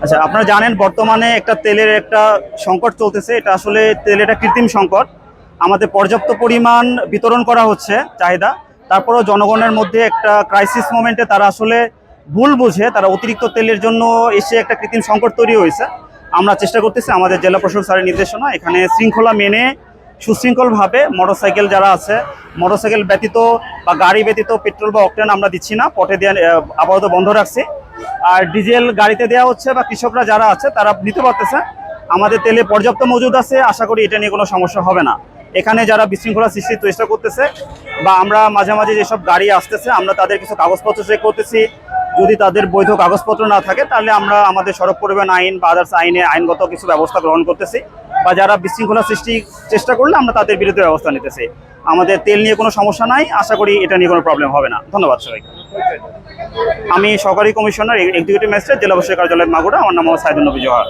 আচ্ছা, আপনারা জানেন বর্তমানে একটা তেলের একটা সংকট চলতেছে। এটা আসলে তেলের একটা কৃত্রিম সংকট। আমাদের পর্যাপ্ত পরিমাণ বিতরণ করা হচ্ছে চাহিদা, তারপরেও জনগণের মধ্যে একটা ক্রাইসিস মোমেন্টে তারা আসলে ভুল বুঝে তারা অতিরিক্ত তেলের জন্য এসে একটা কৃত্রিম সংকট তৈরি হয়েছে। আমরা চেষ্টা করতেছি আমাদের জেলা প্রশাসক স্যারের নির্দেশনা এখানে শৃঙ্খলা মেনে সুশৃঙ্খলভাবে মোটরসাইকেল যারা আছে, মোটরসাইকেল ব্যতীত বা গাড়ি ব্যতীত পেট্রোল বা অকটেন আমরা দিচ্ছি না, পটে দেওয়া আপাতত বন্ধ রাখছি। আর ডিজেল গাড়িতে দেওয়া হচ্ছে বা কৃষকরা যারা আছে তারা নিতে পারতেছে। আমাদের তেলে পর্যাপ্ত মজুদ আছে, আশা করি এটা নিয়ে কোনো সমস্যা হবে না। এখানে যারা বিশৃঙ্খলা সৃষ্টির চেষ্টা করতেছে বা আমরা মাঝে মাঝে যেসব গাড়ি আসতেছে আমরা তাদের কিছু কাগজপত্র চেক করতেছি। যদি তাদের বৈধ কাগজপত্র না থাকে তাহলে আমরা আমাদের সড়ক পরিবহন আইন বা আদার্স আইনে আইনগত কিছু ব্যবস্থা গ্রহণ করতেছি, বা যারা বিশৃঙ্খলা সৃষ্টির চেষ্টা করলে আমরা তাদের বিরুদ্ধে ব্যবস্থা নিতেছি। আমাদের তেল নিয়ে কোনো সমস্যা নাই, আশা করি এটা নিয়ে কোনো প্রবলেম হবে না। ধন্যবাদ সবাইকে। আমি সহকারী কমিশনার এক্সিকিউটিভ ম্যাজিস্ট্রেট জেলা প্রশাসক কার্যালয় মাগুরা। আমার নাম মোহাম্মদ সাইদুল নবী জোহার।